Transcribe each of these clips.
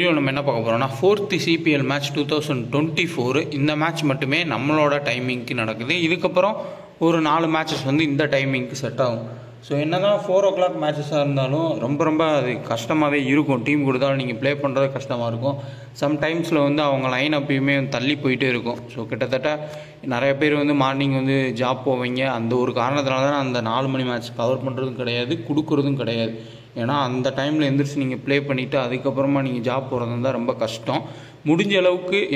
Video நம்ம என்ன பார்க்க போகிறோம்னா 4th CPL மேட்ச் 2024 இந்த மேட்ச் மட்டுமே நம்மளோட டைமிங்க்கு நடக்குது. இதுக்கப்புறம் ஒரு 4 மேட்சஸ் வந்து இந்த டைமிங்க்கு செட் ஆகும். ஸோ என்ன தான் 4 o'clock மேட்சஸாக இருந்தாலும் ரொம்ப அது கஷ்டமாகவே இருக்கும். டீம் கொடுத்தாலும் நீங்கள் ப்ளே பண்ணுறது கஷ்டமாக இருக்கும். சம்டைம்ஸில் வந்து அவங்க லைன் அப்பயுமே தள்ளி போயிட்டே இருக்கும். ஸோ கிட்டத்தட்ட நிறைய பேர் வந்து மார்னிங் வந்து ஜாப் போவீங்க. அந்த ஒரு காரணத்தினால தான் அந்த 4 மணி மேட்ச் கவர் பண்ணுறதும் கிடையாது, கொடுக்குறதும் கிடையாது. ஏன்னா அந்த டைமில் எந்திரிச்சு நீங்கள் ப்ளே பண்ணிவிட்டு அதுக்கப்புறமா நீங்கள் ஜாப் போகிறது தான் ரொம்ப கஷ்டம்.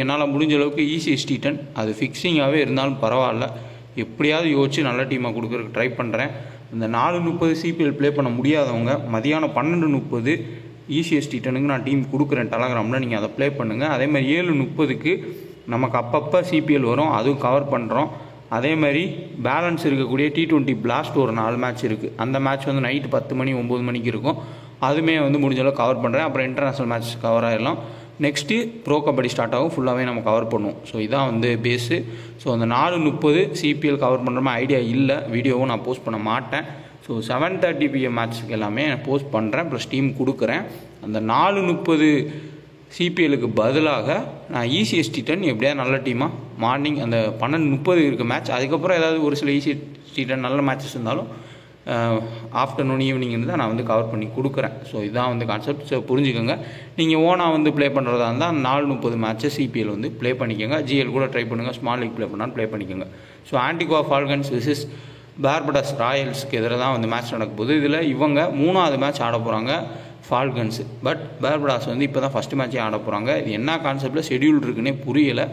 என்னால் முடிஞ்ச அளவுக்கு ECST10 அது ஃபிக்ஸிங்காகவே இருந்தாலும் பரவாயில்ல, எப்படியாவது யோசிச்சு நல்ல டீமாக கொடுக்குறதுக்கு ட்ரை பண்ணுறேன். இந்த 4:30 CPL ப்ளே பண்ண முடியாதவங்க மதியானம் 12:30 ECST10க்கு நான் டீம் கொடுக்குறேன் டெலகிராமில், நீங்கள் அதை ப்ளே பண்ணுங்கள். அதேமாதிரி 7:30க்கு நமக்கு அப்பப்போ CPL வரும், அதுவும் கவர் பண்ணுறோம். அதே மாதிரி பேலன்ஸ் இருக்கக்கூடிய T20 பிளாஸ்ட் ஒரு 4 மேட்ச் இருக்குது. அந்த மேட்ச் வந்து நைட்டு 10 மணி 9 மணிக்கு இருக்கும். அதுவுமே வந்து முடிஞ்சளவு கவர் பண்ணுறேன். அப்புறம் இன்டர்நேஷ்னல் மேட்ச் கவர் ஆகிடலாம். நெக்ஸ்ட்டு ப்ரோ கபடி ஸ்டார்ட் ஆகும், ஃபுல்லாகவே நம்ம கவர் பண்ணுவோம். ஸோ இதான் வந்து பேஸு. ஸோ அந்த 4:30 CPL கவர் பண்ணுற மாதிரி ஐடியா இல்லை, வீடியோவும் நான் போஸ்ட் பண்ண மாட்டேன். ஸோ 7:30 PM மேட்ச்சுக்கு எல்லாமே நான் போஸ்ட் பண்ணுறேன், ப்ளஸ் டீம் கொடுக்குறேன். அந்த 4:30 CPLக்கு பதிலாக நான் ECST10 எப்படியா நல்ல டீமாக மார்னிங் அந்த 12:30 இருக்க மேட்ச், அதுக்கப்புறம் ஏதாவது ஒரு சில ECST10 நல்ல மேட்சஸ் இருந்தாலும் ஆஃப்டர்நூன் ஈவினிங் தான் நான் வந்து கவர் பண்ணி கொடுக்குறேன். ஸோ இதான் வந்து கான்செப்ட். ஸோ புரிஞ்சுக்கோங்க. நீங்கள் ஓனாக வந்து ப்ளே பண்ணுறதா இருந்தால் 4:30 மேட்ச்சு CPL வந்து ப்ளே பண்ணிக்கோங்க. GL கூட ட்ரை பண்ணுங்கள், ஸ்மால் லீக் ப்ளே பண்ணாலும் ப்ளே பண்ணிக்கோங்க. So Antigua Falcons versus Barbados ராயல்ஸ்க்கு எதிராக தான் வந்து மேட்ச் நடக்க போகுது. இதில் இவங்க 3வது மேட்ச் ஆட போகிறாங்க ஃபால்கன்ஸு. பட் பார்படாஸ் வந்து இப்போ தான் ஃபஸ்ட்டு மேட்சே ஆட போகிறாங்க. இது என்ன கான்செப்டில் ஷெடியூல் இருக்குன்னே புரியலை.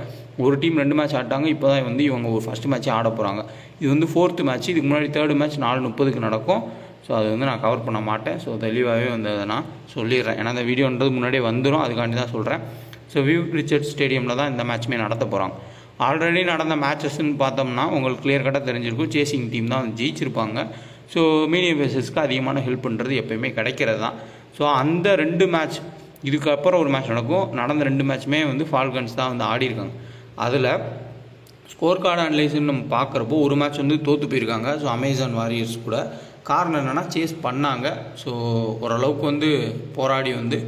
ஒரு டீம் 2 மேட்ச் ஆட்டாங்க, இப்போ தான் வந்து இவங்க ஒரு ஃபஸ்ட்டு மேட்சே ஆட போகிறாங்க. இது வந்து 4th மேட்ச். இதுக்கு முன்னாடி 3rd மேட்ச் 4:30க்கு நடக்கும். ஸோ அது வந்து நான் கவர் பண்ண மாட்டேன். ஸோ தெளிவாகவே வந்து அதை நான் சொல்லிடுறேன். ஏன்னா அந்த வீடியோன்றது முன்னாடியே வந்துடும், அதுக்காண்டி தான் சொல்கிறேன். ஸோ விவ் ரிச்சர்ட் ஸ்டேடியமில் தான் இந்த மேட்ச்சுமே நடத்த போகிறாங்க. ஆல்ரெடி நடந்த மேட்சஸ்ன்னு பார்த்தோம்னா உங்களுக்கு கிளியர் கட்டாக தெரிஞ்சிருக்கும், சேசிங் டீம் தான் ஜெயிச்சிருப்பாங்க. ஸோ மீடியம் பேசஸ்க்கு அதிகமான ஹெல்ப் பண்ணுறது எப்போயுமே கிடைக்கிறது தான். ஸோ அந்த 2 மேட்ச், இதுக்கப்புறம் ஒரு மேட்ச் நடந்த 2 மேட்ச்சுமே வந்து ஃபால்கன்ஸ் தான் வந்து ஆடிருக்காங்க. அதில் ஸ்கோர் கார்டு அனலைஸ்ன்னு நம்ம பார்க்குறப்போ ஒரு மேட்ச் வந்து தோற்று போயிருக்காங்க. ஸோ அமேசான் வாரியர்ஸ் கூட. காரணம் என்னென்னா சேஸ் பண்ணாங்க. ஸோ ஓரளவுக்கு வந்து போராடி வந்து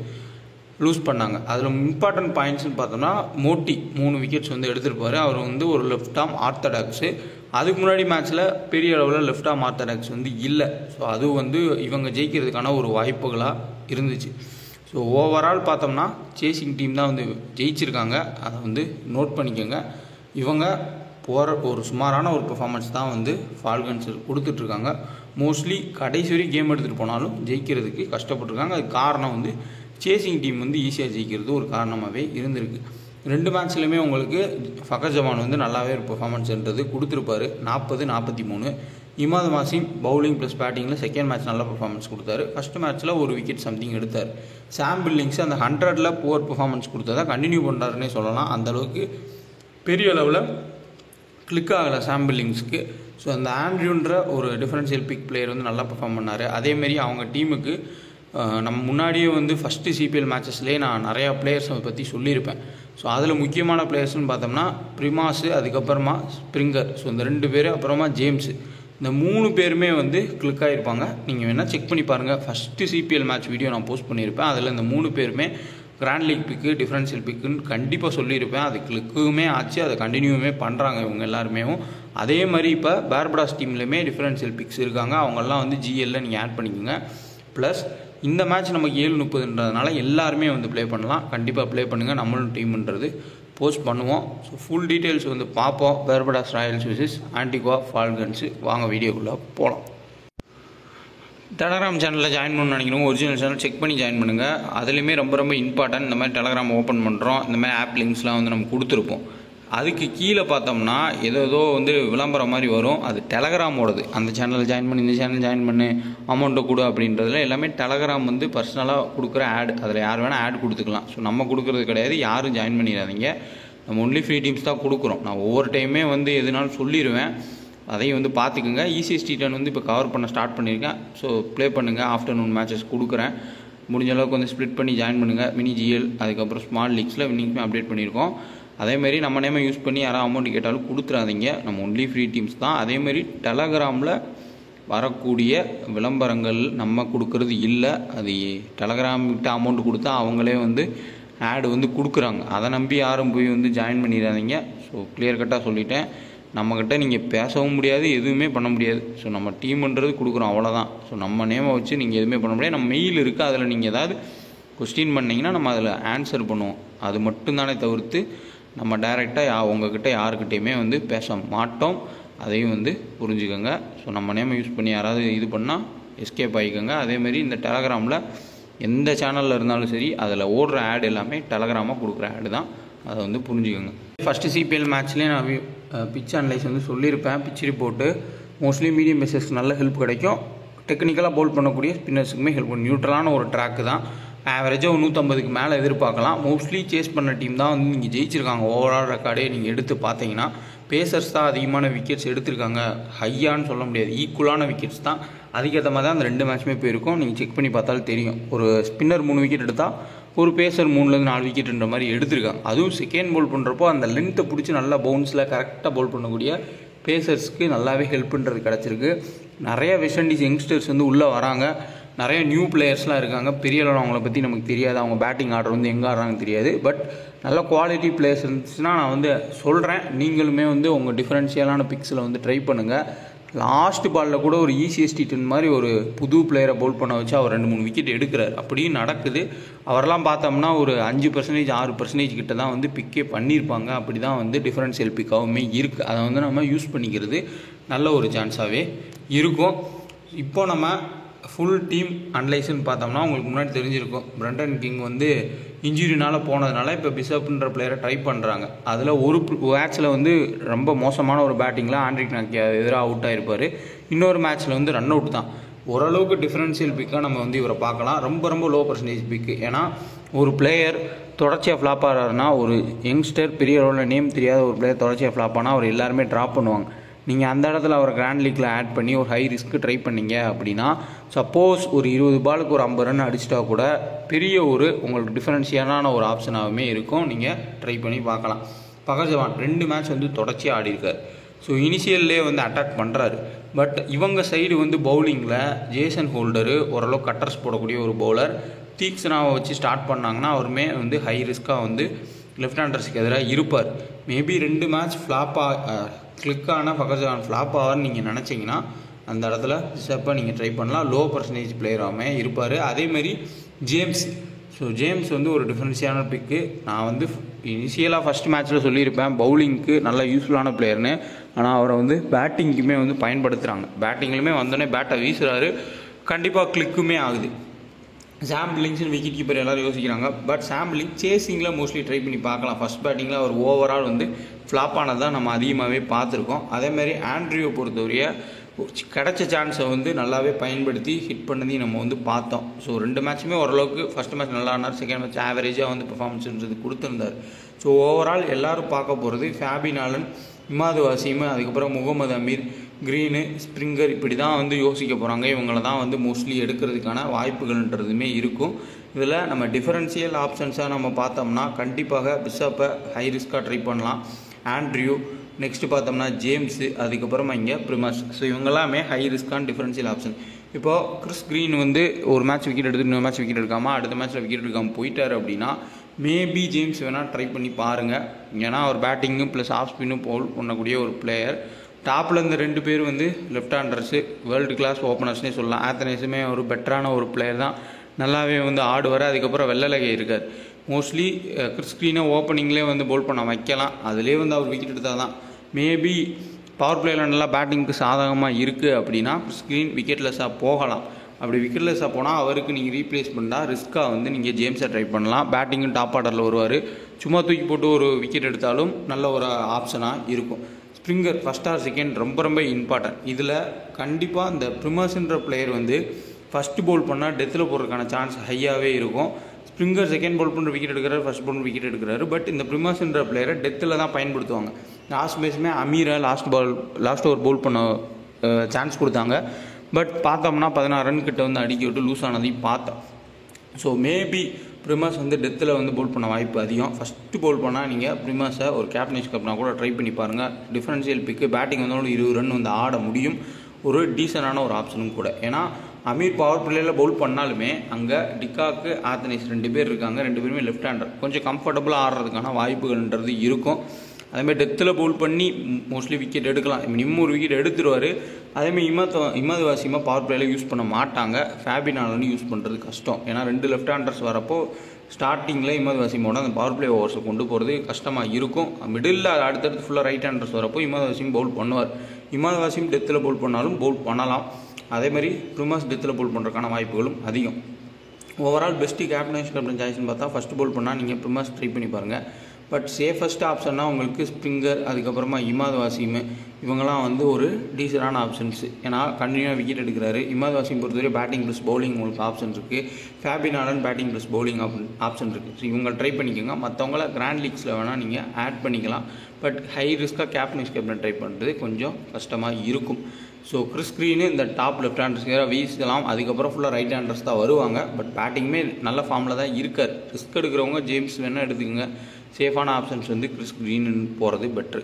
லூஸ் பண்ணாங்க. அதில் இம்பார்ட்டன்ட் பாயிண்ட்ஸ்னு பார்த்தோம்னா மோட்டி 3 விக்கெட்ஸ் வந்து எடுத்திருப்பார். அவர் வந்து ஒரு லெஃப்ட் ஆர்ம் ஆர்த்தடாக்ஸு. அதுக்கு முன்னாடி மேட்ச்சில் பெரிய அளவில் லெஃப்ட் ஆர்ம் ஆர்த்தடாக்ஸ் வந்து இல்லை. ஸோ அது வந்து இவங்க ஜெயிக்கிறதுக்கான ஒரு வாய்ப்புகளாக இருந்துச்சு. ஸோ ஓவரால் பார்த்தோம்னா சேசிங் டீம் தான் வந்து ஜெயிச்சிருக்காங்க. அதை வந்து நோட் பண்ணிக்கோங்க. இவங்க போகிற ஒரு சுமாரான ஒரு பெர்ஃபார்மன்ஸ் தான் வந்து ஃபால்கன்ஸ் கொடுத்துட்ருக்காங்க. மோஸ்ட்லி கடைசி வரை கேம் எடுத்துகிட்டு போனாலும் ஜெயிக்கிறதுக்கு கஷ்டப்பட்டுருக்காங்க. அதுக்கு காரணம் வந்து சேசிங் டீம் வந்து ஈஸியாக ஜெயிக்கிறது ஒரு காரணமாகவே இருந்திருக்கு. 2 மேட்ச்லையுமே உங்களுக்கு ஃபக்கர் ஜமான் வந்து நல்லாவே ஒரு பெர்ஃபார்மன்ஸ்ன்றது கொடுத்துருப்பாரு. 40-43. இமாத் மாசிம் பவுலிங் ப்ளஸ் பேட்டிங்கில் செகண்ட் மேட்ச் நல்ல பெர்ஃபார்மன்ஸ் கொடுத்தாரு. ஃபஸ்ட் மேட்ச்சில் ஒரு விக்கெட் சம்திங் எடுத்தார். சாம் பில்லிங்ஸ் அந்த 100ல் புவர் பெர்ஃபார்மன்ஸ் கொடுத்ததை கண்டினியூ பண்ணுறாருன்னே சொல்லலாம். அந்தளவுக்கு பெரிய அளவில் கிளிக் ஆகலை சாம் பில்லிங்ஸ்க்கு. ஸோ அந்த ஆண்ட்ரியூன்ற ஒரு டிஃபரன்ஷியல் பிக் பிளேயர் வந்து நல்லா பெர்ஃபார்ம் பண்ணார். அதேமாரி அவங்க டீமுக்கு நம்ம முன்னாடியே வந்து ஃபஸ்ட்டு CPL மேட்சஸ்லேயே நான் நிறையா பிளேயர்ஸை பற்றி சொல்லியிருப்பேன். ஸோ அதில் முக்கியமான பிளேயர்ஸ்னு பார்த்தோம்னா பிரிமாஸு, அதுக்கப்புறமா ஸ்ப்ரிங்கர். ஸோ இந்த 2 பேர், அப்புறமா ஜேம்ஸு, இந்த 3 பேருமே வந்து கிளிக் ஆகிருப்பாங்க. நீங்கள் வேணால் செக் பண்ணி பாருங்கள். ஃபஸ்ட்டு CPL மேட்ச் வீடியோ நான் போஸ்ட் பண்ணியிருப்பேன். அதில் இந்த 3 பேருமே கிராண்ட் லீக் பிக்கு, டிஃபரன்ஷியல் பிக்குன்னு கண்டிப்பாக சொல்லியிருப்பேன். அது கிளிக்குமே ஆச்சு, அதை கண்டினியூமே பண்ணுறாங்க இவங்க எல்லாருமே. அதே மாதிரி இப்போ பார்படாஸ் டீம்லேயுமே டிஃபரன்ஷியல் பிக்ஸ் இருக்காங்க. அவங்கெல்லாம் வந்து GLல நீங்கள் ஆட் பண்ணிக்கோங்க. ப்ளஸ் இந்த மேட்ச் நமக்கு 7:30ன்றதுனால எல்லாருமே வந்து ப்ளே பண்ணலாம். கண்டிப்பாக ப்ளே பண்ணுங்கள். நம்மளும் டீம்ன்றது போஸ்ட் பண்ணுவோம். ஸோ ஃபுல் டீட்டெயில்ஸ் வந்து பார்ப்போம். Barbados Royals versus Antigua Falcons. வாங்க வீடியோக்குள்ளே போகலாம். டெலகிராம் சேனலில் ஜாயின் பண்ணணும்னு நினைக்கிறோம், ஒரிஜினல் சேனல் செக் பண்ணி ஜாயின் பண்ணுங்கள். அதுலேயுமே ரொம்ப இம்பார்ட்டன்ட். இந்த மாதிரி டெலகிராம் ஓப்பன் பண்ணுறோம், இந்த மாதிரி ஆப் லிங்க்ஸ்லாம் வந்து நம்ம கொடுத்துருப்போம். அதுக்கு கீழே பார்த்தோம்னா ஏதோ வந்து விளம்பரம் மாதிரி வரும், அது டெலகிராமோடது. அந்த சேனலில் ஜாயின் பண்ணி இந்த சேனல் ஜாயின் பண்ணி அமௌண்ட்டை கொடு அப்படின்றதுல எல்லாமே டெலகிராம் வந்து பர்சனலாக கொடுக்குற ஆட். அதில் யார் வேணால் ஆட் கொடுத்துக்கலாம். ஸோ நம்ம கொடுக்குறது கிடையாது, யாரும் ஜாயின் பண்ணிடாதீங்க. நம்ம ஒன்லி ஃப்ரீ டீம்ஸ் தான் கொடுக்குறோம். நான் ஒவ்வொரு டைமே வந்து எதுனாலும் சொல்லிடுவேன், அதையும் வந்து பார்த்துக்குங்க. ECST10 வந்து இப்போ கவர் பண்ண ஸ்டார்ட் பண்ணியிருக்கேன். ஸோ ப்ளே பண்ணுங்கள். ஆஃப்டர்நூன் மேட்சஸ் கொடுக்குறேன். முடிஞ்ச அளவுக்கு வந்து ஸ்ப்ளிட் பண்ணி ஜாயின் பண்ணுங்கள். மினி GL அதுக்கப்புறம் ஸ்மால் லீக்ஸில் வின்னிங்ஸுமே அப்டேட் பண்ணியிருக்கோம். அதேமாரி நம்ம நேமை யூஸ் பண்ணி யாராவது அமௌண்ட் கேட்டாலும் கொடுத்துறாதீங்க. நம்ம ஒன்லி ஃப்ரீ டீம்ஸ் தான். அதேமாரி டெலகிராமில் வரக்கூடிய விளம்பரங்கள் நம்ம கொடுக்கறது இல்லை. அது டெலகிராம் கிட்ட அமௌண்ட் கொடுத்தா அவங்களே வந்து ஆடு வந்து கொடுக்குறாங்க. அதை நம்பி யாரும் போய் வந்து ஜாயின் பண்ணிடாதீங்க. ஸோ கிளியர் கட்டாக சொல்லிட்டேன். நம்மக்கிட்ட நீங்கள் பேசவும் முடியாது, எதுவுமே பண்ண முடியாது. ஸோ நம்ம டீம்ன்றது கொடுக்குறோம், அவ்வளோதான். ஸோ நம்ம நேமை வச்சு நீங்கள் எதுவுமே பண்ண முடியாது. நம்ம மெயில் இருக்குது, அதில் நீங்கள் ஏதாவது கொஸ்டின் பண்ணிங்கன்னா நம்ம அதில் ஆன்சர் பண்ணுவோம். அது மட்டும்தானே தவிர்த்து நம்ம டைரெக்டாக உங்ககிட்ட யாருக்கிட்டையுமே வந்து பேச மாட்டோம். அதையும் வந்து புரிஞ்சுக்கோங்க. ஸோ நம்ம நேமை யூஸ் பண்ணி யாராவது இது பண்ணால் எஸ்கேப் ஆகிக்கோங்க. அதேமாதிரி இந்த டெலகிராமில் எந்த சேனலில் இருந்தாலும் சரி, அதில் ஓடுற ஆடு எல்லாமே டெலகிராமாக கொடுக்குற ஆடு தான். அதை வந்து புரிஞ்சுக்கோங்க. ஃபஸ்ட்டு சிபிஎல் மேட்ச்லேயே நான் பிச் அனலைஸ் வந்து சொல்லியிருப்பேன். பிச் ரிப்போர்ட்டு மோஸ்ட்லி மீடியம் பேசர்ஸ்க்கு நல்ல ஹெல்ப் கிடைக்கும். டெக்னிக்கலாக பவுல் பண்ணக்கூடிய ஸ்பின்னர்ஸுக்குமே ஹெல்ப் பண்ணும். நியூட்ரலான ஒரு ட்ராக்கு தான். ஆவரேஜாக 150க்கு மேலே எதிர்பார்க்கலாம். மோஸ்ட்லி சேஸ் பண்ண டீம் தான் வந்து நீங்கள் ஜெயிச்சிருக்காங்க. ஓவரால் ரெக்கார்டே நீங்கள் எடுத்து பார்த்தீங்கன்னா பேசர்ஸ் தான் அதிகமான விக்கெட்ஸ் எடுத்திருக்காங்க. ஹையான்னு சொல்ல முடியாது, ஈக்குவலான விக்கெட்ஸ் தான். அதுக்கேற்ற மாதிரி தான் அந்த 2 மேட்ச்சுமே போயிருக்கும். நீங்கள் செக் பண்ணி பார்த்தாலும் தெரியும். ஒரு ஸ்பின்னர் 3 விக்கெட் எடுத்தால் ஒரு பேசர் 3-4 விக்கெட்டுன்ற மாதிரி எடுத்திருக்காங்க. அதுவும் செகண்ட் பவுல் பண்ணுறப்போ அந்த லென்த்தை பிடிச்சி நல்லா பவுன்ஸில் கரெக்டாக பவுல் பண்ணக்கூடிய பேசர்ஸ்க்கு நல்லாவே ஹெல்ப் பண்ணுறது கிடச்சிருக்கு. நிறைய வெஸ்ட் இண்டீஸ் யங்ஸ்டர்ஸ் வந்து உள்ளே வராங்க. நிறைய நியூ பிளேயர்ஸ்லாம் இருக்காங்க. பெரிய அளவில் அவங்கள பற்றி நமக்கு தெரியாது. அவங்க பேட்டிங் ஆர்டர் வந்து எங்கே ஆடுறாங்கன்னு தெரியாது. பட் நல்ல குவாலிட்டி பிளேயர்ஸ் இருந்துச்சுன்னா நான் வந்து சொல்கிறேன். நீங்களுமே வந்து உங்கள் டிஃப்ரென்ஷியலான பிக்ஸில் வந்து ட்ரை பண்ணுங்கள். லாஸ்ட் பாலில் கூட ஒரு ECST 10 மாதிரி ஒரு புது பிளேயரை பவுல் பண்ண வச்சு அவர் 2-3 விக்கெட் எடுக்கிறார். அப்படியும் நடக்குது. அவரெல்லாம் பார்த்தோம்னா ஒரு 5% 6% கிட்ட தான் வந்து பிக்கே பண்ணியிருப்பாங்க. அப்படி தான் வந்து டிஃபரன்ஷியல் பிக்காகவுமே இருக்குது. அதை வந்து நம்ம யூஸ் பண்ணிக்கிறது நல்ல ஒரு சான்ஸாகவே இருக்கும். இப்போ நம்ம ஃபுல் டீம் அனலைஸ்ன்னு பார்த்தோம்னா உங்களுக்கு முன்னாடி தெரிஞ்சிருக்கும். பிரண்டன் கிங் வந்து இன்ஜுரினால் போனதுனால இப்போ பிஷப்ன்ற பிளேயரை ட்ரை பண்ணுறாங்க. அதில் ஒரு மேட்ச்சில் வந்து ரொம்ப மோசமான ஒரு பேட்டிங்கில் ஆண்ட்ரிக் நாக்கியா எதிராக அவுட் ஆகிருப்பார். இன்னொரு மேட்ச்சில் வந்து ரன் அவுட் தான். ஓரளவுக்கு டிஃபரன்ஷியல் பிக்காக நம்ம வந்து இவரை பார்க்கலாம். ரொம்ப லோ பர்சன்டேஜ் பிக்கு. ஏன்னா ஒரு பிளேயர் தொடர்ச்சியாக ஃப்ளாப் ஆகிறாருன்னா, ஒரு யங்ஸ்டர் பெரிய அளவில் நேம் தெரியாத ஒரு பிளேயர் தொடர்ச்சியாக ஃப்ளாப் ஆனால் அவர் எல்லாருமே ட்ராப் பண்ணுவாங்க. நீங்கள் அந்த இடத்துல அவரை கிராண்ட் லீக்கில் ஆட் பண்ணி ஒரு ஹை ரிஸ்க்கு ட்ரை பண்ணீங்க அப்படின்னா, சப்போஸ் ஒரு 20 பாலுக்கு ஒரு 50 ரன் அடிச்சிட்டா கூட பெரிய ஒரு உங்களுக்கு டிஃபரன்ஷியலான ஒரு ஆப்ஷனாகவுமே இருக்கும். நீங்கள் ட்ரை பண்ணி பார்க்கலாம். பகர் ஜவான் 2 மேட்ச் வந்து தொடர்ச்சியாக ஆடிருக்கார். ஸோ இனிஷியல்லே வந்து அட்டாக் பண்ணுறாரு. பட் இவங்க சைடு வந்து பவுலிங்கில் ஜேசன் ஹோல்டரு ஓரளவு கட்டர்ஸ் போடக்கூடிய ஒரு பவுலர். தீக்ஷனாவை வச்சு ஸ்டார்ட் பண்ணாங்கன்னா அவருமே வந்து ஹை ரிஸ்க்காக வந்து லெஃப்ட் ஹேண்டர்ஸுக்கு எதிராக இருப்பார். மேபி 2 மேட்ச் கிளிக்கான பகர் ஜவான் ஃப்ளாப் ஆவார்னு நீங்கள் நினச்சிங்கன்னா அந்த இடத்துல ஸ்டெப்பாக நீங்கள் ட்ரை பண்ணலாம். லோ பர்சன்டேஜ் பிளேயராகவே இருப்பார். அதேமாதிரி ஜேம்ஸ். ஸோ ஜேம்ஸ் வந்து ஒரு டிஃபரன்ஷியலான பிக்கு. நான் வந்து இனிஷியலாக ஃபஸ்ட் மேட்ச்சில் சொல்லியிருப்பேன் பவுலிங்க்கு நல்ல யூஸ்ஃபுல்லான பிளேயர்னு. ஆனால் அவரை வந்து பேட்டிங்க்குமே வந்து பயன்படுத்துகிறாங்க. பேட்டிங்லையுமே வந்தோடனே பேட்டை வீசுகிறாரு. கண்டிப்பாக கிளிக்குமே ஆகுது. சாம் பில்லிங்ஸ்னு விக்கெட் கீப்பர் எல்லோரும் யோசிக்கிறாங்க. பட் சாம் பில்லிங் சேசிங்கில் மோஸ்ட்லி ட்ரை பண்ணி பார்க்கலாம். ஃபஸ்ட் பேட்டிங்கில் அவர் ஓவரால் வந்து ஃப்ளாப் ஆனது தான் நம்ம அதிகமாகவே பார்த்துருக்கோம். அதேமாதிரி ஆண்ட்ரியூ பொறுத்தவரைய கிடைச்ச சான்ஸை வந்து நல்லாவே பயன்படுத்தி ஹிட் பண்ணதையும் நம்ம வந்து பார்த்தோம். ஸோ 2 மேட்சுமே ஓரளவுக்கு ஃபஸ்ட் மேட்ச் நல்லா ஆனார். செகண்ட் மேட்ச் ஆவரேஜாக வந்து பெர்ஃபார்மன்ஸ்ன்றது கொடுத்துருந்தார். ஸோ ஓவரால் எல்லோரும் பார்க்க போகிறது ஃபேபின் ஆலன், இமாது வசீம், அதுக்கப்புறம் முகமது அமீர், க்ரீனு, ஸ்ப்ரிங்கர், இப்படி தான் வந்து யோசிக்க போகிறாங்க. இவங்கள தான் வந்து மோஸ்ட்லி எடுக்கிறதுக்கான வாய்ப்புகள்ன்றதுமே இருக்கும். இதில் நம்ம டிஃபரன்ஷியல் ஆப்ஷன்ஸாக நம்ம பார்த்தோம்னா கண்டிப்பாக பிஷப்பை ஹை ரிஸ்க்காக ட்ரை பண்ணலாம். ஆண்ட்ரியூ, நெக்ஸ்ட்டு பார்த்தோம்னா ஜேம்ஸு, அதுக்கப்புறமா இங்கே ப்ரிமாஸ். ஸோ இவங்கெல்லாமே ஹை ரிஸ்க்கான டிஃபரன்ஷியல் ஆப்ஷன். இப்போது கிறிஸ் க்ரீன் வந்து ஒரு மேட்ச் விக்கெட் எடுத்து இன்னொரு மேட்ச் விக்கெட் எடுக்காமல் அடுத்த மேட்ச்சில் விக்கெட் எடுக்காமல் போயிட்டார் அப்படின்னா மேபி ஜேம்ஸ் வேணால் ட்ரை பண்ணி பாருங்கள். ஏன்னா அவர் பேட்டிங்கும் ப்ளஸ் ஆஃப் ஸ்பின்னும் பவுல் பண்ணக்கூடிய ஒரு பிளேயர். டாப்பில் இந்த 2 பேர் வந்து லெஃப்ட் ஹேண்டர்ஸு, வேர்ல்டு கிளாஸ் ஓப்பனர்ஸ்னே சொல்லலாம். ஆத்தனேஸுமே ஒரு பெட்டரான ஒரு பிளேயர் தான். நல்லாவே வந்து ஆடுவார். அதுக்கப்புறம் வெள்ளலகை இருக்கார். மோஸ்ட்லி கிறிஸ் க்ரீனை ஓப்பனிங்லேயே வந்து பவுல் பண்ண வைக்கலாம். அதிலே வந்து அவர் விக்கெட் எடுத்தால் தான் மேபி பவர் பிளேயில் நல்லா பேட்டிங்க்கு சாதகமாக இருக்குது அப்படின்னா கிறிஸ் க்ரீன் விக்கெட்லெஸ்ஸாக போகலாம். அப்படி விக்கெட்லெஸ்ஸாக போனால் அவருக்கு நீங்கள் ரீப்ளேஸ் பண்ணால் ரிஸ்க்காக வந்து நீங்கள் ஜேம்ஸை ட்ரை பண்ணலாம். பேட்டிங்கும் டாப் ஆர்டரில் வருவார். சும்மா தூக்கி போட்டு ஒரு விக்கெட் எடுத்தாலும் நல்ல ஒரு ஆப்ஷனாக இருக்கும். ஸ்ப்ரிங்கர் ஃபஸ்ட் ஆர் செகண்ட் ரொம்ப இம்பார்ட்டன்ட். இதில் கண்டிப்பாக இந்த ப்ரிமர்ஸ்ன்ற பிளேயர் வந்து ஃபஸ்ட்டு பவுல் பண்ணால் டெத்தில் போடுறதுக்கான சான்ஸ் ஹையாகவே இருக்கும். ஸ்ப்ரிங்கர் செகண்ட் பவுல் பண்ணுற விக்கெட் எடுக்கிறாரு, ஃபஸ்ட் பவுல் விக்கெட் எடுக்கிறாரு. பட் இந்த ப்ரிமர்ஸ்ன்ற பிளேயரை டெத்தில் தான் பயன்படுத்துவாங்க. லாஸ்ட் மேட்ச்மே அமீரை லாஸ்ட் ஓவர் பவுல் பண்ண சான்ஸ் கொடுத்தாங்க. பட் பார்த்தோம்னா 16 ரன் கிட்ட வந்து அடிக்க விட்டு லூஸ் ஆனதையும் பார்த்தோம். ஸோ மேபி ப்ரிமர்ஸ் வந்து டெத்தில் வந்து பவுல் பண்ண வாய்ப்பு அதிகம். ஃபஸ்ட்டு பவுல் பண்ணால் நீங்கள் ப்ரிமர்ஸை ஒரு கேப்டன்ஸ் கப்னா கூட ட்ரை பண்ணி பாருங்கள். டிஃபரன்ஷியல் பிக்கு பேட்டிங் வந்தாலும் 20 ரன் வந்து ஆட முடியும். ஒரு டீசனான ஒரு ஆப்ஷனும் கூட. ஏன்னா அமீர் பவர் பிளேயில் பவுல் பண்ணாலுமே அங்கே டிகாக்கு ஆத்தனைஸ் 2 பேர் இருக்காங்க, 2 பேருமே லெஃப்ட் ஹேண்டர், கொஞ்சம் கம்ஃபர்டபுளாக ஆடுறதுக்கான வாய்ப்புகள்ன்றது இருக்கும். அதேமாதிரி டெத்தில் பவுல் பண்ணி மோஸ்ட்லி விக்கெட் எடுக்கலாம், மினிமம் ஒரு விக்கெட் எடுத்துருவார். அதேமாதிரி இமாது வாசிமா பவர் பிளேயில் யூஸ் பண்ண மாட்டாங்க, ஃபேபின் ஆலன் யூஸ் பண்ணுறது கஷ்டம். ஏன்னா 2 லெஃப்ட் ஹேண்டர்ஸ் வரப்போ ஸ்டார்டிங்கில் இமாது வாசிமோட அந்த பவர் பிளே ஓவர்ஸை கொண்டு போகிறது கஷ்டமாக இருக்கும். மிடில் அடுத்தடுத்து ஃபுல்லாக ரைட் ஹேண்டர்ஸ் வரப்போ இமாது வாசிம் பவுல் பண்ணுவார். இமாது வாசிம் டெத்தில் பவுல் பண்ணாலும் பவுல் பண்ணலாம். அதேமாதிரி ப்ரிமாஸ் டெத்தில் பவுல் பண்ணுறதுக்கான வாய்ப்புகளும் அதிகம். ஓவரால் பெஸ்ட்டு கேப்டன் சாய்ஸ்னு பார்த்தா ஃபஸ்ட் பவுல் பண்ணால் நீங்கள் ப்ரிமாஸ் ட்ரை பண்ணி பாருங்கள். பட் சேஃபஸ்ட் ஆப்ஷன்னா உங்களுக்கு ஸ்ப்ரிங்கர், அதுக்கப்புறமா இமாது வாசிம், இவங்கெல்லாம் வந்து ஒரு டீசரான ஆப்ஷன்ஸ். ஏன்னா கண்டினியூவாக விக்கெட் எடுக்கிறாரு. இமாது வாசிம் பொறுத்தவரை பேட்டிங் ப்ளஸ் பவுலிங் உங்களுக்கு ஆப்ஷன் இருக்குது, ஃபேபின் Alan batting plus bowling option இருக்குது. ஸோ இவங்க ட்ரை பண்ணிக்கோங்க. மற்றவங்கள கிராண்ட் லீக்ஸில் வேணால் நீங்கள் ஆட் பண்ணிக்கலாம். பட் ஹை ரிஸ்க்காக கேப்டன் ட்ரை பண்ணுறது கொஞ்சம் கஷ்டமாக இருக்கும். ஸோ கிறிஸ் கிரீனு இந்த டாப் லெஃப்ட் ஹேண்டர்ஸ் வீசலாம், அதுக்கப்புறம் ஃபுல்லாக ரைட் ஹேண்டர்ஸ் தான் வருவாங்க. பட் பேட்டிங்குமே நல்ல ஃபார்மில் தான் இருக்கார். ரிஸ்க் எடுக்கிறவங்க ஜேம்ஸ் வேணால் எடுத்துக்கோங்க. சேஃபான ஆப்ஷன்ஸ் வந்து கிறிஸ் கிரீன் போகிறது பெட்ரு.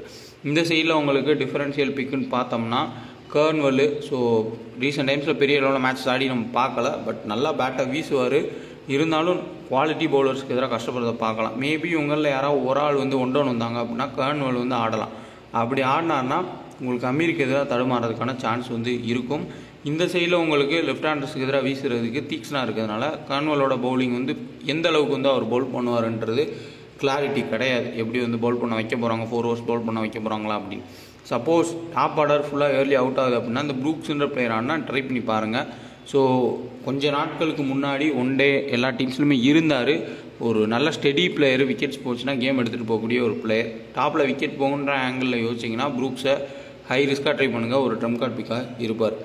இந்த சைடில் உங்களுக்கு டிஃபரன்ஷியல் பிக்குன்னு பார்த்தோம்னா கர்ன்வெல். ஸோ ரீசெண்ட் டைம்ஸில் பெரிய அளவில் மேட்ச் ஆடி நம்ம பார்க்கல, பட் நல்லா பேட்டை வீசுவார். இருந்தாலும் குவாலிட்டி பவுலர்ஸ்க்கு எதிராக கஷ்டப்படுறத பார்க்கலாம். மேபி உங்களில் யாராவது ஒரு ஆள் வந்து ஒன் டவுன் வந்தாங்க அப்படின்னா கர்ன்வெல் வந்து ஆடலாம். அப்படி ஆடினார்னா உங்களுக்கு அமீருக்கு எதிராக தடுமாறதுக்கான சான்ஸ் வந்து இருக்கும். இந்த சைடில் உங்களுக்கு லெஃப்ட் ஹேண்டர்ஸுக்கு எதிராக வீசுறதுக்கு தீக்ஸ்னா இருக்கிறதுனால கர்ன்வெலோட பவுலிங் வந்து எந்த அளவுக்கு வந்து அவர் பவுல் பண்ணுவார்ன்றது கிளாரிட்டி கிடையாது. எப்படி வந்து பவுல் பண்ண வைக்க போகிறாங்க, 4 ஓவர்ஸ் பவுல் பண்ண வைக்க போகிறாங்களா அப்படின்னு. சப்போஸ் டாப் ஆர்டர் ஃபுல்லாக ஏர்லி அவுட் ஆகுது அப்படின்னா இந்த ப்ரூக்ஸ்ன்ற பிளேயர் ஆனால் ட்ரை பண்ணி பாருங்கள். ஸோ கொஞ்ச நாட்களுக்கு முன்னாடி ஒன் டே எல்லா டீம்ஸ்லையுமே இருந்தார். ஒரு நல்ல ஸ்டெடி பிளேயர், விக்கெட்ஸ் போச்சுன்னா கேம் எடுத்துகிட்டு போகக்கூடிய ஒரு பிளேயர். டாப்பில் விக்கெட் போகுன்ற ஆங்கிளில் யோசிச்சிங்கன்னா ப்ரூக்ஸை ஹை ரிஸ்க்காக ட்ரை பண்ணுங்கள், ஒரு ட்ரம் கார்ட் பிக்காக இருப்பார்.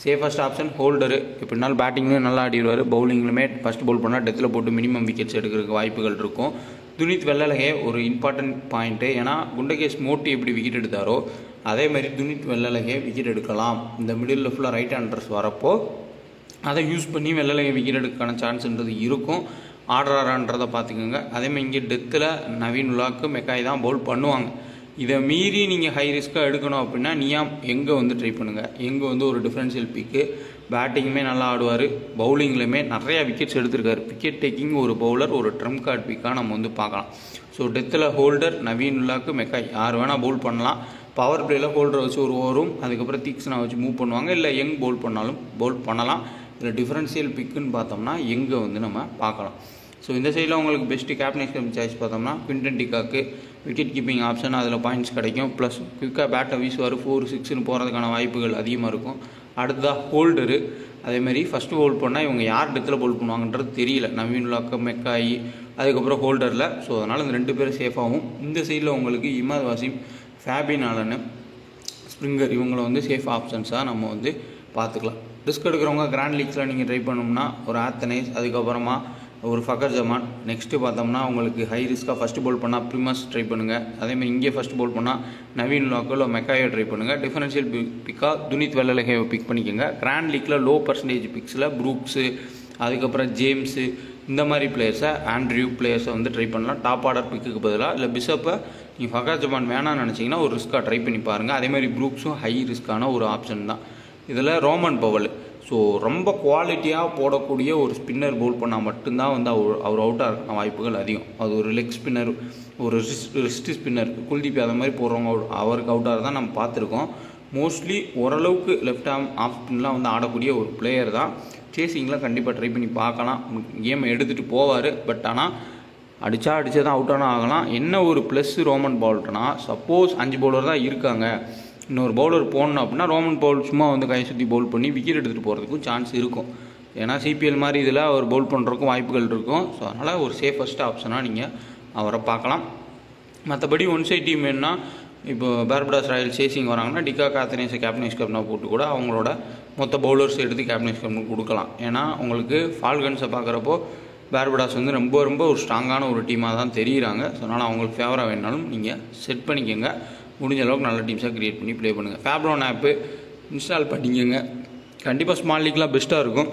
Safest option holder. எப்படினாலும் பேட்டிங்லேயும் நல்லா ஆடிடுவார், பவுலிங்லுமே ஃபஸ்ட் பவுல் பண்ணால் டெத்தில் போட்டு மினிமம் விக்கெட்ஸ் எடுக்கிறதுக்கு வாய்ப்புகள் இருக்கும். துனித் வெள்ளலகே ஒரு இம்பார்ட்டன்ட் பாயிண்ட்டு. ஏன்னா குண்டகேஷ் மோட்டி எப்படி விக்கெட் எடுத்தாரோ அதேமாதிரி துனித் வெள்ளலகே விக்கெட் எடுக்கலாம். இந்த மிடில் ஃபுல்லாக ரைட் ஹேண்டர்ஸ் வரப்போ அதை யூஸ் பண்ணி வெள்ளலகே விக்கெட் எடுக்கான சான்ஸ்ன்றது இருக்கும். ஆடுறாரான்றதை பார்த்துக்கோங்க. அதேமாதிரி இங்கே டெத்தில் நவீன் உலாக்கு மெக்காய் தான் பவுல் பண்ணுவாங்க. இதை மீறி நீங்கள் ஹை ரிஸ்க்காக எடுக்கணும் அப்படின்னா நியாம் எங்கே வந்து ட்ரை பண்ணுங்கள். எங்கே வந்து ஒரு டிஃப்ரென்ஷியல் பிக்கு, பேட்டிங்குமே நல்லா ஆடுவார், பவுலிங்லையுமே நிறையா விக்கெட்ஸ் எடுத்திருக்காரு. விக்கெட் டேக்கிங் ஒரு பவுலர், ஒரு ட்ரம் கார்ட் பிக்காக நம்ம வந்து பார்க்கலாம். ஸோ டெத்தில் ஹோல்டர், நவீன் உல்லாக்கு, மெக்காய் யார் வேணால் பவுல் பண்ணலாம். பவர் பிளேயில் ஹோல்டரை வச்சு ஒரு ஓவரும் அதுக்கப்புறம் தீக்ஸ்னா வச்சு மூவ் பண்ணுவாங்க. இல்லை யங் பவுல் பண்ணாலும் பவுல் பண்ணலாம். இதில் டிஃப்ரென்ஷியல் பிக்குன்னு பார்த்தோம்னா எங்கே வந்து நம்ம பார்க்கலாம். ஸோ இந்த சைடில் உங்களுக்கு பெஸ்ட்டு கேப்டன் சாய்ஸ் பார்த்தோம்னா Quinton de Kock wicket keeping option, அதில் பாயிண்ட்ஸ் கிடைக்கும். ப்ளஸ் குயிக்காக பேட்டை வீசுவார், 4-6ன்னு போகிறதுக்கான வாய்ப்புகள் அதிகமாக இருக்கும். அடுத்ததாக ஹோல்டரு. அதேமாதிரி ஃபஸ்ட்டு பவுல் பண்ணால் இவங்க யார் டெத்தில் பவுல் பண்ணுவாங்கன்றது தெரியல. நவீன் உல்லாக்கு, மெக்காய், அதுக்கப்புறம் ஹோல்டரில். ஸோ அதனால் இந்த 2 பேரும் சேஃபாகவும். இந்த சைடில் உங்களுக்கு இமாது வாசிம், ஃபேபின் ஆலன், ஸ்ப்ரிங்கர் இவங்களை வந்து சேஃப் ஆப்ஷன்ஸாக நம்ம வந்து பார்த்துக்கலாம். ரிஸ்க் எடுக்கிறவங்க கிராண்ட் லீக்ஸில் நீங்கள் ட்ரை பண்ணோம்னா ஒரு ஆத்தனைஸ், அதுக்கப்புறமா ஒரு ஃபக்கர் ஜமான். நெக்ஸ்ட்டு பார்த்தோம்னா உங்களுக்கு ஹை ரிஸ்க்காக ஃபஸ்ட்டு பவுல் பண்ணால் ப்ரிமாஸ் ட்ரை பண்ணுங்கள். அதேமாதிரி இங்கே ஃபஸ்ட் பவுல் பண்ணால் நவீன் உல்லாக்கோ இல்லை மெக்காயோ ட்ரை பண்ணுங்கள். டிஃபரன்ஷியல் பிக்காக துனித் வெள்ளலகேவை பிக் பண்ணிக்கோங்க. கிராண்ட் லீக்கில் லோ பர்சன்டேஜ் பிக்ஸில் ப்ரூக்ஸு, அதுக்கப்புறம் ஜேம்ஸு, இந்த மாதிரி பிளேயர்ஸை, ஆண்ட்ரியூ பிளேயர்ஸை வந்து ட்ரை பண்ணலாம். டாப் ஆர்டர் பிக்குக்கு பதிலாக. இல்லை பிஷப்பை நீங்கள் ஃபக்கர் ஜமான் வேணான்னு நினச்சிங்கன்னா ஒரு ரிஸ்க்காக ட்ரை பண்ணி பாருங்கள். அதேமாதிரி ப்ரூக்ஸும் ஹை ரிஸ்க்கான ஒரு ஆப்ஷன் தான். இதில் ரோமன் பவல். ஸோ ரொம்ப குவாலிட்டியாக போடக்கூடிய ஒரு ஸ்பின்னர் பவுல் பண்ணால் மட்டும்தான் வந்து அவர் அவுட்டாக இருக்க வாய்ப்புகள் அதிகம். அது ஒரு லெக் ஸ்பின்னர், ஒரு ரிஸ்ட் ஸ்பின்னர், குல்தீப் அதை மாதிரி போடுறவங்க அவருக்கு அவுட்டாக தான் நம்ம பார்த்துருக்கோம். மோஸ்ட்லி ஓரளவுக்கு லெஃப்ட் ஆஃப் ஸ்பின்லாம் வந்து ஆடக்கூடிய ஒரு பிளேயர் தான். சேசிங்கில் கண்டிப்பாக ட்ரை பண்ணி பார்க்கலாம். கேமை எடுத்துகிட்டு போவார். பட் ஆனால் அடித்தா தான் அவுட்டானா ஆகலாம். என்ன ஒரு ப்ளஸ் ரோமன் பவுல்ட்னா, சப்போஸ் 5 பவுலர் தான் இருக்காங்க, இன்னொரு பவுலர் போடணும் அப்படின்னா ரோமன் பவுல் சும்மா வந்து கை சுற்றி பவுல் பண்ணி விக்கெட் எடுத்துகிட்டு போகிறதுக்கும் சான்ஸ் இருக்கும். ஏன்னா சிபிஎல் மாதிரி இதில் அவர் பவுல் பண்ணுறதுக்கும் வாய்ப்புகள் இருக்கும். ஸோ அதனால் ஒரு சேஃபஸ்ட் ஆப்ஷனாக நீங்கள் அவரை பார்க்கலாம். மற்றபடி ஒன் சைட் டீம் வேணுன்னா இப்போ பார்படாஸ் ராயல் சேசிங் வராங்கன்னா டிகா காத்தனேஸை கேப்டனைஸ் கேப்டனாக போட்டு கூட அவங்களோட மொத்த பவுலர்ஸ் எடுத்து கேப்டனைஸ் கேப்டன் கொடுக்கலாம். ஏன்னா உங்களுக்கு ஃபால்கன்ஸை பார்க்குறப்போ பார்படாஸ் வந்து ரொம்ப ஒரு ஸ்ட்ராங்கான ஒரு டீமாக தான் தெரியுறாங்க. ஸோ அதனால் அவங்களுக்கு ஃபேவராக வேணாலும் நீங்கள் செட் பண்ணிக்கோங்க. முடிஞ்ச அளவுக்கு நல்ல டீம்ஸாக க்ரியேட் பண்ணி ப்ளே பண்ணுங்கள். ஃபேப்ரோன் ஆப்பு இன்ஸ்டால் பண்ணிக்கோங்க. கண்டிப்பாக ஸ்மால் லீக்லாம் பெஸ்ட்டாக இருக்கும்.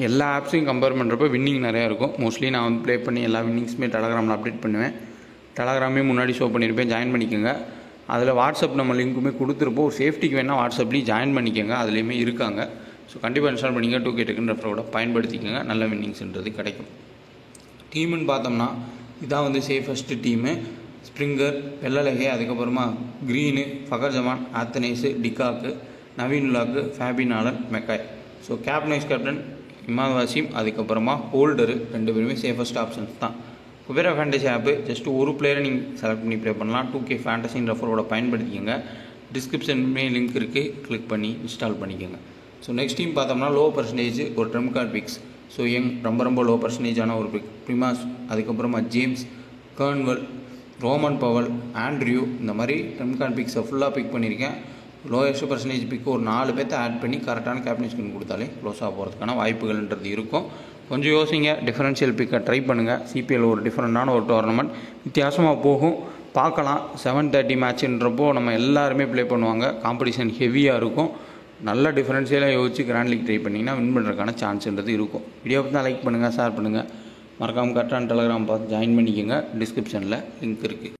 எல்லா ஆப்ஸையும் கம்பேர் பண்ணுறப்போ வின்னிங் நிறையா இருக்கும். மோஸ்ட்லி நான் வந்து ப்ளே பண்ணி எல்லா வின்னிங்ஸுமே டெலகிராமில் அப்டேட் பண்ணுவேன். டெலகிராமே முன்னாடி ஷோ பண்ணியிருப்பேன், ஜாயின் பண்ணிக்கோங்க. அதில் வாட்ஸ்அப் நம்ம லிங்க்குமே கொடுத்துருப்போம். ஒரு சேஃப்டிக்கு வேணால் வாட்ஸ்அப்லேயும் ஜாயின் பண்ணிக்கோங்க, அதுலேயுமே இருக்காங்க. ஸோ கண்டிப்பாக இன்ஸ்டால் பண்ணிங்க. 2K டெக்குன்னு ரெஃபரோட பயன்படுத்திக்கோங்க. நல்ல வின்னிங்ஸ்ன்றது கிடைக்கும். டீமுன்னு பார்த்தோம்னா இதான் வந்து சேஃபஸ்ட்டு டீமு. ஸ்ப்ரிங்கர், வெள்ளலகே, அதுக்கப்புறமா Green, Fakhar Zaman, Athanaze, de Kock, Naveen ul Haq, Fabian Allen, McCoy. So vice captain Imad Wasim, அதுக்கப்புறமா ஹோல்டரு 2 பேருமே சேஃபஸ்ட் ஆப்ஷன்ஸ் தான். குபேரா ஃபேண்டசி ஆப்பு ஜஸ்ட் ஒரு பிளேயரை நீங்கள் செலக்ட் பண்ணி ப்ளே பண்ணலாம். 2K ஃபேண்டசின் ரெஃபரோட பயன்படுத்திக்கோங்க. டிஸ்கிரிப்ஷன்மே லிங்க் இருக்குது, கிளிக் பண்ணி இன்ஸ்டால் பண்ணிக்கோங்க. ஸோ நெக்ஸ்ட் டீம் பார்த்தோம்னா லோ பர்சன்டேஜ் ஒரு ட்ரம் கார்டு பிக்ஸ். ஸோ ரொம்ப லோ பர்சன்டேஜான ஒரு பிக் ப்ரிமாஸ், அதுக்கப்புறமா ஜேம்ஸ், கர்ன்வெல், ரோமன் பவல், ஆண்ட்ரியூ, இந்த மாதிரி ட்ரம் கார்டு பிக்ஸை ஃபுல்லாக பிக் பண்ணியிருக்கேன். லோயஸ்ட் பர்சன்டேஜ் பிக்கு ஒரு 4 பேர்த்தை ஆட் பண்ணி கரெக்டான கேப்டன் ஸ்கின் கொடுத்தாலே க்ளோஸாக போகிறதுக்கான வாய்ப்புகள்ன்றது இருக்கும். கொஞ்சம் யோசிங்க, டிஃபரன்ஷியல் பிக்கை ட்ரை பண்ணுங்கள். சிபிஎல் ஒரு டிஃப்ரெண்ட்டான ஒரு டோர்னமெண்ட், வித்தியாசமாக போகும், பார்க்கலாம். 7:30 மேட்ச்ன்றப்போ நம்ம எல்லாருமே ப்ளே பண்ணுவாங்க, காம்படிஷன் ஹெவியாக இருக்கும். நல்ல டிஃபரன்ஷியலாக யோசிச்சு கிராண்ட் லீக் ட்ரை பண்ணிங்கன்னா வின் பண்ணுறதுக்கான சான்ஸ்ன்றது இருக்கும். வீடியோ தான் லைக் பண்ணுங்கள், ஷேர் பண்ணுங்கள். மறக்காமல் கரெக்டான டெலகிராம் பார்த்து ஜாயின் பண்ணிக்கோங்க. டிஸ்கிரிப்ஷனில் லிங்க் இருக்குது.